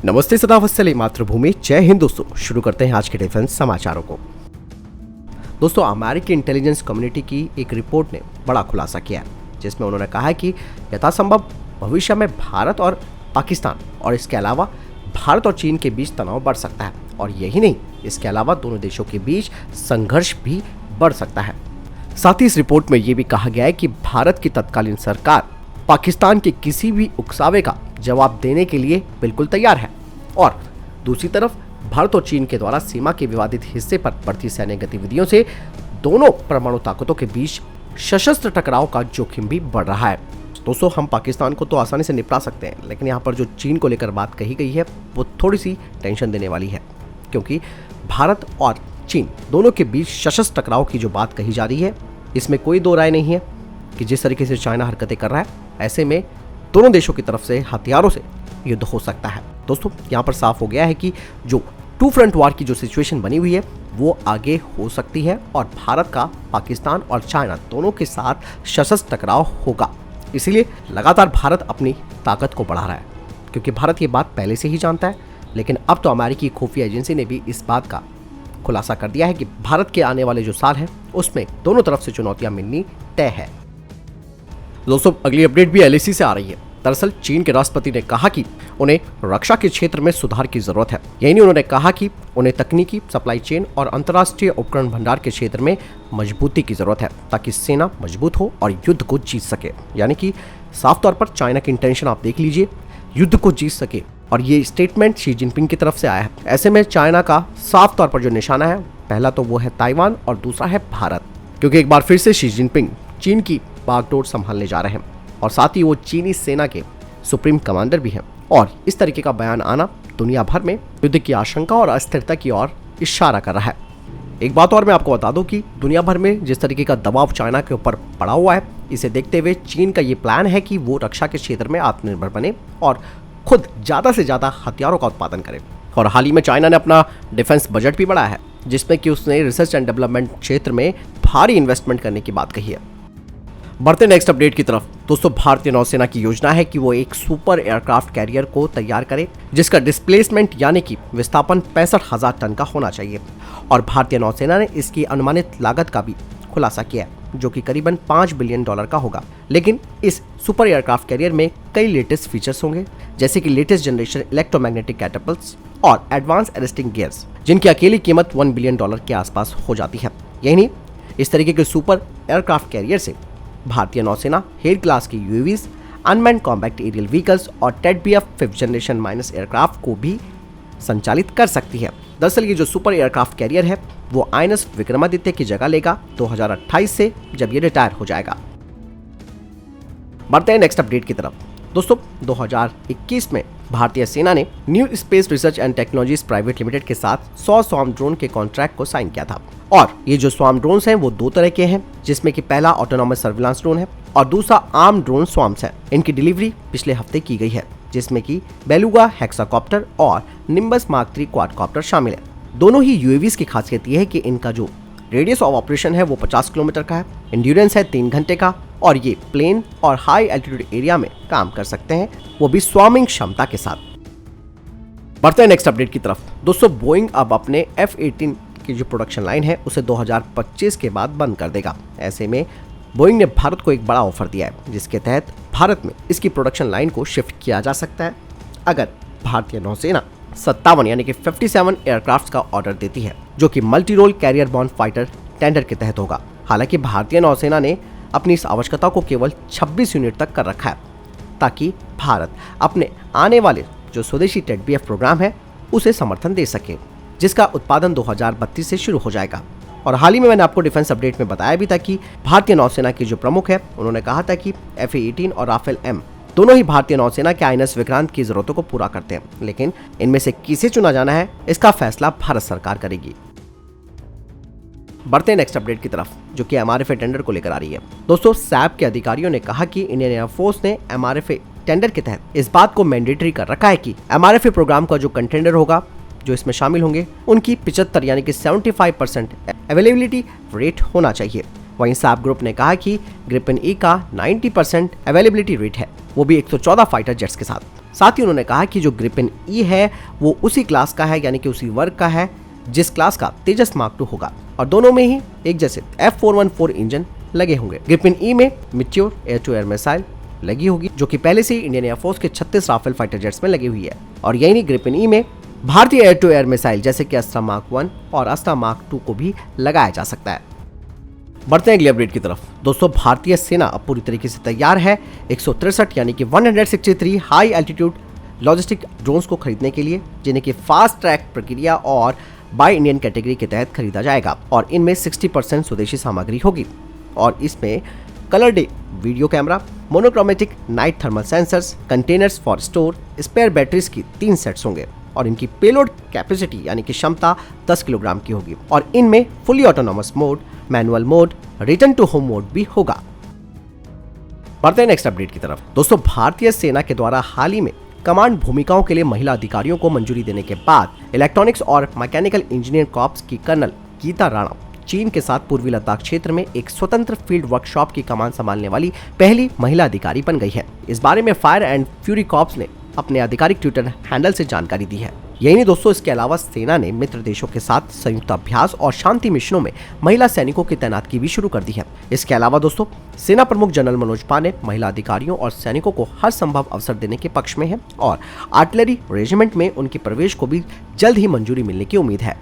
नमस्ते सदा वत्सले मातृभूमि, जय हिंद दोस्तों। शुरू करते हैं आज के डिफेंस समाचारों को। दोस्तों, अमेरिकी इंटेलिजेंस कम्युनिटी की एक रिपोर्ट ने बड़ा खुलासा किया है, जिसमें उन्होंने कहा है कि यथासंभव भविष्य में भारत और पाकिस्तान और इसके अलावा भारत और चीन के बीच तनाव बढ़ सकता है। और यही नहीं, इसके अलावा दोनों देशों के बीच संघर्ष भी बढ़ सकता है। साथ ही इस रिपोर्ट में यह भी कहा गया है कि भारत की तत्कालीन सरकार पाकिस्तान के किसी भी उकसावे का जवाब देने के लिए बिल्कुल तैयार है, और दूसरी तरफ भारत और चीन के द्वारा सीमा के विवादित हिस्से पर बढ़ती सैन्य गतिविधियों से दोनों परमाणु ताकतों के बीच सशस्त्र टकराव का जोखिम भी बढ़ रहा है। दोस्तों, हम पाकिस्तान को तो आसानी से निपटा सकते हैं, लेकिन यहाँ पर जो चीन को लेकर बात कही गई है वो थोड़ी सी टेंशन देने वाली है, क्योंकि भारत और चीन दोनों के बीच सशस्त्र टकराव की जो बात कही जा रही है, इसमें कोई दो राय नहीं है कि जिस तरीके से चाइना हरकतें कर रहा है, ऐसे में दोनों देशों की तरफ से हथियारों से युद्ध हो सकता है। दोस्तों, यहाँ पर साफ हो गया है कि जो टू फ्रंट वार की जो सिचुएशन बनी हुई है वो आगे हो सकती है, और भारत का पाकिस्तान और चाइना दोनों के साथ सशस्त्र टकराव होगा। इसीलिए लगातार भारत अपनी ताकत को बढ़ा रहा है, क्योंकि भारत ये बात पहले से ही जानता है, लेकिन अब तो अमेरिकी खुफिया एजेंसी ने भी इस बात का खुलासा कर दिया है कि भारत के आने वाले जो साल है उसमें दोनों तरफ से चुनौतियां मिलनी तय है। दोस्तों, अगली अपडेट भी एलएसी से आ रही है। दरअसल चीन के राष्ट्रपति ने कहा कि उन्हें रक्षा के क्षेत्र में सुधार की जरूरत है। यही नहीं, उन्होंने कहा कि उन्हें तकनीकी, सप्लाई चेन और अंतर्राष्ट्रीय उपकरण भंडार के क्षेत्र में मजबूती की जरूरत है, ताकि सेना मजबूत हो और युद्ध को जीत सके। यानी कि साफ तौर पर चाइना की इंटेंशन आप देख लीजिए, युद्ध को जीत सके, और ये स्टेटमेंट शी जिनपिंग की तरफ से आया है। ऐसे में चाइना का साफ तौर पर जो निशाना है, पहला तो वो है ताइवान और दूसरा है भारत, क्योंकि एक बार फिर से शी जिनपिंग चीन की बागडोर संभालने जा रहे हैं, और साथ ही वो चीनी सेना के सुप्रीम कमांडर भी हैं। और इस तरीके का बयान आना दुनिया भर में युद्ध की आशंका और अस्थिरता की ओर इशारा कर रहा है। एक बात और मैं आपको बता दूं कि दुनिया भर में जिस तरीके का दबाव चाइना के ऊपर पड़ा हुआ है, इसे देखते हुए चीन का ये प्लान है कि वो रक्षा के क्षेत्र में आत्मनिर्भर बने और खुद ज्यादा से ज्यादा हथियारों का उत्पादन करे। और हाल ही में चाइना ने अपना डिफेंस बजट भी बढ़ाया है, जिसमें कि उसने रिसर्च एंड डेवलपमेंट क्षेत्र में भारी इन्वेस्टमेंट करने की बात कही है। बढ़ते नेक्स्ट अपडेट की तरफ। दोस्तों, भारतीय नौसेना की योजना है कि वो एक सुपर एयरक्राफ्ट कैरियर को तैयार करे, जिसका डिस्प्लेसमेंट यानी कि विस्थापन 65,000 टन का होना चाहिए। और भारतीय नौसेना ने इसकी अनुमानित लागत का भी खुलासा किया है, जो कि करीबन $5 बिलियन का होगा। लेकिन इस सुपर एयरक्राफ्ट कैरियर में कई लेटेस्ट फीचर्स होंगे, जैसे कि लेटेस्ट जनरेशन इलेक्ट्रोमैग्नेटिक कैटapults और एडवांस अरेस्टिंग गियर्स, जिनकी अकेली कीमत $1 बिलियन के आसपास हो जाती है। यही नहीं, इस तरीके के सुपर एयरक्राफ्ट कैरियर से भारतीय नौसेना हेल क्लास की UAVs, unmanned combat aerial vehicles और TEDBF 5th generation minus aircraft को भी संचालित कर सकती है। दरअसल ये जो सुपर एयरक्राफ्ट कैरियर है वो आईएनएस विक्रमादित्य की जगह लेगा 2028 से, जब ये रिटायर हो जाएगा। बढ़ते हैं नेक्स्ट अपडेट की तरफ। दोस्तों, 2021 में भारतीय सेना ने new space research and technologies private limited के साथ 100 स्वार्म ड्रोन के कॉन्ट्रैक्ट को साइन किया था। और ये जो स्वार्म ड्रोन्स हैं वो दो तरह के हैं, जिसमें कि पहला ऑटोनॉमस सर्विलांस ड्रोन है और दूसरा आर्म ड्रोन स्वार्म्स है। इनकी डिलीवरी पिछले हफ्ते की गई है, जिसमें कि बेलुगा हेक्साकॉप्टर और निम्बस मार्क 3 क्वाडकॉप्टर शामिल है। दोनों ही यूएवीज की खासियत यह है कि इनका जो रेडियस ऑफ ऑपरेशन है वो 50 किलोमीटर का है, एंड्योरेंस है 3 घंटे का, और ये प्लेन और हाई एल्टीट्यूड एरिया में काम कर सकते हैं, वो भी स्वार्मिंग क्षमता के साथ। बढ़ते हैं नेक्स्ट अपडेट की तरफ। दोस्तों, बोइंग अब अपने F-18 की जो प्रोडक्शन लाइन है उसे 2025 के बाद बंद कर देगा। ऐसे में बोइंग ने भारत को एक बड़ा ऑफर दिया है, जिसके तहत भारत में इसकी प्रोडक्शन लाइन को शिफ्ट किया जा सकता है, अगर भारतीय नौसेना 57 यानी कि 57 एयरक्राफ्ट का ऑर्डर देती है, जो कि multi role carrier borne fighter tender के तहत होगा। हालांकि भारतीय नौसेना ने अपनी इस आवश्यकता को केवल 26 यूनिट तक कर रखा है, ताकि भारत अपने आने वाले जो स्वदेशी टेडबीएफ प्रोग्राम है उसे समर्थन दे सके, जिसका उत्पादन 2032 से शुरू हो जाएगा। और हाल ही में मैंने आपको डिफेंस अपडेट में बताया भी था कि भारतीय नौसेना की जो प्रमुख है, उन्होंने कहा था कि F-18 और राफेल M दोनों ही भारतीय नौसेना के आईएनएस विक्रांत की जरूरतों को पूरा करते हैं, लेकिन इनमें से किसे चुना जाना है इसका फैसला भारत सरकार करेगी। बढ़ते हैं नेक्स्ट अपडेट की तरफ, जो कि एमआरएफए टेंडर को लेकर आ रही है। दोस्तों, सैप के अधिकारियों ने कहा कि इंडियन एयरफोर्स ने एमआरएफए टेंडर के तहत इस बात को मैंडेटरी कर रखा है कि एमआरएफए प्रोग्राम का जो कंटेंडर होगा, जो इसमें शामिल होंगे, उनकी 75 यानी कि 75% अवेलेबिलिटी रेट होना चाहिए। वहीं सैप ग्रुप ने कहा कि ग्रिपेन ई का 90% अवेलेबिलिटी रेट है, वो भी 114 फाइटर जेट्स के साथ। साथ ही उन्होंने कहा कि जो ग्रिपेन ई है वो उसी क्लास का है, यानी कि उसी वर्ग का है जिस क्लास का तेजस मार्क 2 होगा, और दोनों में ही एक जैसे F414 इंजन लगे होंगे। ग्रिपेन ई में mature air to air missile लगी होगी, जो कि पहले से ही इंडियन एयरफोर्स के 36 राफेल फाइटर जेट्स में लगी हुई है। और यही नहीं, ग्रिपेन ई में भारतीय एयर टू एयर मिसाइल जैसे कि अस्त्रा मार्क 1 और अस्त्रा मार्क 2 को भी लगाया जा सकता है। बढ़ते हैं अगली अपडेट की तरफ। दोस्तों, भारतीय सेना अब पूरी तरीके से तैयार है 163 यानी कि 163 हाई एल्टीट्यूड लॉजिस्टिक ड्रोन्स को खरीदने के लिए, जिन्हें की फास्ट ट्रैक प्रक्रिया और बाय इंडियन कैटेगरी के तहत खरीदा जाएगा। और इनमें 60% स्वदेशी सामग्री होगी, और इसमें colour day video camera, monochromatic night thermal sensors, containers for store, spare batteries की 3 सेट्स होंगे, और इनकी पेलोड कैपेसिटी यानी कि क्षमता 10 किलोग्राम की होगी, और इनमें fully autonomous mode, manual mode, return to home mode भी होगा। बढ़ते हैं नेक्स्ट अपडेट की तरफ। दोस्तों, भारतीय सेना के द्वारा हाल ही में कमांड भूमिकाओं के लिए महिला अधिकारियों को मंजूरी देने के बाद इलेक्ट्रॉनिक्स और मैकेनिकल इंजीनियर कॉर्प्स की कर्नल गीता राणा चीन के साथ पूर्वी लद्दाख क्षेत्र में एक स्वतंत्र फील्ड वर्कशॉप की कमान संभालने वाली पहली महिला अधिकारी बन गई है। इस बारे में फायर एंड फ्यूरी कॉर्प्स ने अपने आधिकारिक ट्विटर हैंडल से जानकारी दी है। यही नहीं दोस्तों, इसके अलावा सेना ने मित्र देशों के साथ संयुक्त अभ्यास और शांति मिशनों में महिला सैनिकों की तैनाती भी शुरू कर दी है। इसके अलावा दोस्तों, सेना प्रमुख जनरल मनोज पांडे महिला अधिकारियों और सैनिकों को हर संभव अवसर देने के पक्ष में है, और आर्टिलरी रेजिमेंट में उनके प्रवेश को भी जल्द ही मंजूरी मिलने की उम्मीद है।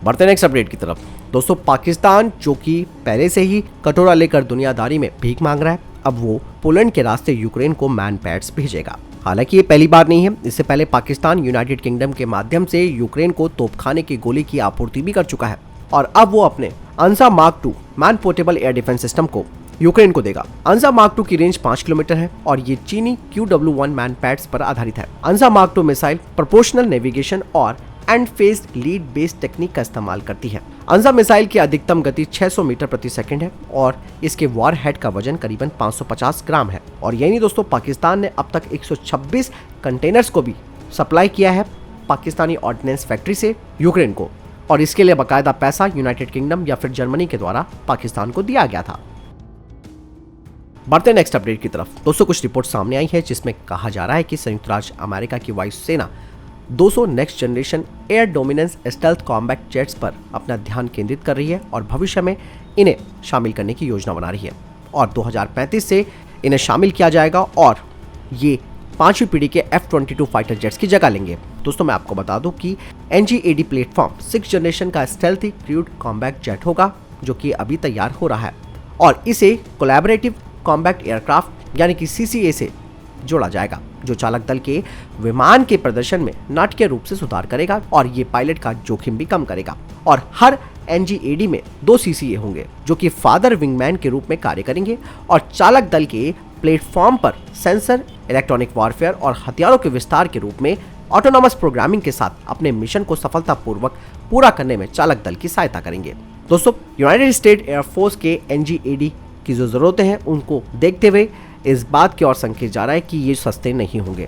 बढ़ते नेक्स्ट अपडेट की तरफ। दोस्तों, पाकिस्तान जो कि पहले से ही कटोरा लेकर दुनियादारी में भीख मांग रहा है, अब वो पोलैंड के रास्ते यूक्रेन को मैन पैड्स भेजेगा। हालांकि ये पहली बार नहीं है, इससे पहले पाकिस्तान यूनाइटेड किंगडम के माध्यम से यूक्रेन को तोपखाने की गोली की आपूर्ति भी कर चुका है, और अब वो अपने अंसा mark 2 man portable air defense system को यूक्रेन को देगा। अंसा मार्क 2 की रेंज 5 किलोमीटर है, और ये चीनी QW1 मैन पैड्स पर आधारित है। अंसा मार्क 2 मिसाइल प्रोपोर्शनल नेविगेशन और and phased lead based technique का इस्तेमाल करती है। अंसा मिसाइल की अधिकतम गति 600 मीटर प्रति सेकंड है, और इसके वॉर हेड का वजन करीबन 550 ग्राम है। और यही नहीं दोस्तों, पाकिस्तान ने अब तक 126 कंटेनर्स को भी सप्लाई किया है पाकिस्तानी ऑर्डिनेंस फैक्ट्री से यूक्रेन को, और इसके लिए बाकायदा पैसा यूनाइटेड किंगडम या फिर जर्मनी के द्वारा पाकिस्तान को दिया गया था। बढ़ते नेक्स्ट अपडेट की तरफ। दोस्तों, कुछ रिपोर्ट सामने आई है जिसमें कहा जा रहा है कि संयुक्त राज्य अमेरिका की वायु सेना 200 next generation air dominance stealth combat jets पर अपना ध्यान केंद्रित कर रही है, और भविष्य में इन्हें शामिल करने की योजना बना रही है, और 2035 से इन्हें शामिल किया जाएगा, और ये 5वीं पीढ़ी के F-22 फाइटर जेट्स की जगह लेंगे। दोस्तों, मैं आपको बता दूं कि NGAD प्लेटफॉर्म 6 जनरेशन का स्टेल्थी क्रूड कॉम्बैट जेट होगा, जो कि अभी तैयार हो रहा है, और इसे कोलैबोरेटिव कॉम्बैट एयरक्राफ्ट यानी कि CCA से जोड़ा जाएगा, जो चालक दल के विमान के प्रदर्शन में नाटकीय रूप से सुधार करेगा, और ये पायलट का जोखिम भी कम करेगा। और हर NGAD में 2 CCA होंगे, जो कि फादर विंगमैन के रूप में कार्य करेंगे, और चालक दल के प्लेटफॉर्म पर सेंसर, इलेक्ट्रॉनिक वॉरफेयर और हथियारों के विस्तार के रूप में ऑटोनॉमस प्रोग्रामिंग के साथ अपने मिशन को सफलतापूर्वक पूरा करने में चालक दल की सहायता करेंगे। दोस्तों, यूनाइटेड स्टेट एयरफोर्स के NGAD की जो जरूरतें हैं उनको देखते हुए इस बात की ओर संकेत जा रहा है कि ये सस्ते नहीं होंगे।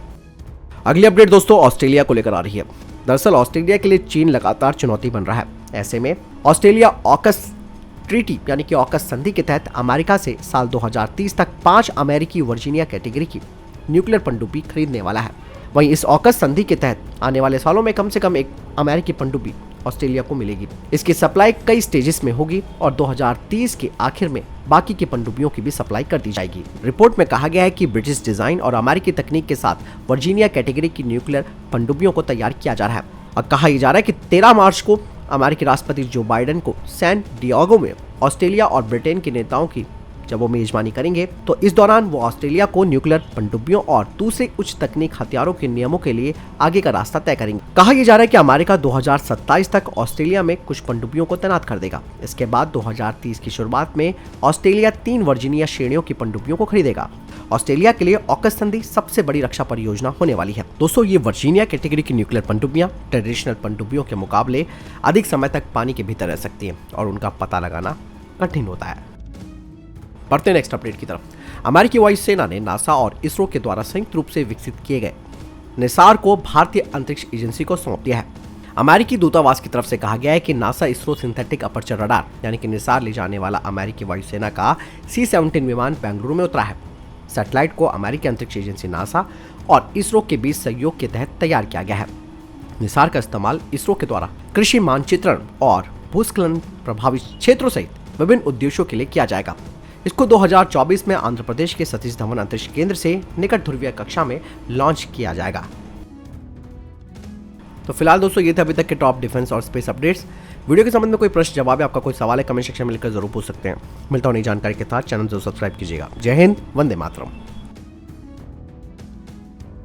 अगली अपडेट दोस्तों ऑस्ट्रेलिया को लेकर आ रही है। दरअसल ऑस्ट्रेलिया के लिए चीन लगातार चुनौती बन रहा है। ऐसे में ऑस्ट्रेलिया ऑकस ट्रीटी यानी कि ऑकस संधि के तहत अमेरिका से साल 2030 तक 5 अमेरिकी वर्जीनिया कैटेगरी की न्यूक्लियर पनडुब्बी खरीदने वाला है। वहीं इस ऑकस संधि के तहत आने वाले सालों में कम से कम एक अमेरिकी पनडुब्बी ऑस्ट्रेलिया को मिलेगी। इसकी सप्लाई कई स्टेजेस में होगी, और 2030 के आखिर में बाकी की पनडुब्बियों की भी सप्लाई कर दी जाएगी। रिपोर्ट में कहा गया है कि ब्रिटिश डिजाइन और अमेरिकी तकनीक के साथ वर्जीनिया कैटेगरी की न्यूक्लियर पनडुब्बियों को तैयार किया जा रहा है, और कहा यह जा रहा है कि 13 मार्च को अमेरिकी राष्ट्रपति जो बाइडेन को सैन डिएगो में ऑस्ट्रेलिया और ब्रिटेन के नेताओं की जब वो मेजबानी करेंगे, तो इस दौरान वो ऑस्ट्रेलिया को न्यूक्लियर पनडुब्बियों और दूसरे उच्च तकनीक हथियारों के नियमों के लिए आगे का रास्ता तय करेंगे। कहा यह जा रहा है कि अमेरिका 2027 तक ऑस्ट्रेलिया में कुछ पनडुब्बियों को तैनात कर देगा। इसके बाद 2030 की शुरुआत में ऑस्ट्रेलिया 3 वर्जीनिया श्रेणियों की पनडुब्बियों को खरीदेगा। ऑस्ट्रेलिया के लिए ऑकस संधि सबसे बड़ी रक्षा परियोजना होने वाली है। दोस्तों, ये वर्जीनिया कैटेगरी की न्यूक्लियर पनडुब्बियां ट्रेडिशनल पनडुब्बियों के मुकाबले अधिक समय तक पानी के भीतर रह सकती हैं, और उनका पता लगाना कठिन होता है। बढ़ते नेक्स्ट अपडेट की तरफ। अमेरिकी वायु सेना ने नासा और इसरो के द्वारा संयुक्त रूप से विकसित किए गए निसार को भारतीय अंतरिक्ष एजेंसी को सौंप दिया है। अमेरिकी दूतावास की तरफ से कहा गया है कि NASA ISRO synthetic aperture radar यानी कि निसार ले जाने वाला अमेरिकी वायुसेना का C-17 विमान बेंगलुरु में उतरा है। सैटेलाइट को अमेरिकी अंतरिक्ष एजेंसी नासा और इसरो के बीच सहयोग के तहत तैयार किया गया है। निसार का इस्तेमाल इसरो के द्वारा कृषि मानचित्रण और भूस्खलन प्रभावित क्षेत्रों सहित विभिन्न उद्देश्यों के लिए किया जाएगा। इसको 2024 में आंध्र प्रदेश के सतीश धवन अंतरिक्ष केंद्र से निकट ध्रुवीय कक्षा में लॉन्च किया जाएगा। तो फिलहाल दोस्तों ये थे अभी तक के टॉप डिफेंस और स्पेस अपडेट्स। वीडियो के संबंध में कोई प्रश्न जवाब है, आपका कोई सवाल है, कमेंट सेक्शन में लिखकर जरूर पूछ सकते हैं। मिलता हूं नई जानकारी के साथ, चैनल जरूर सब्सक्राइब कीजिएगा। जय हिंद, वंदे मातरम।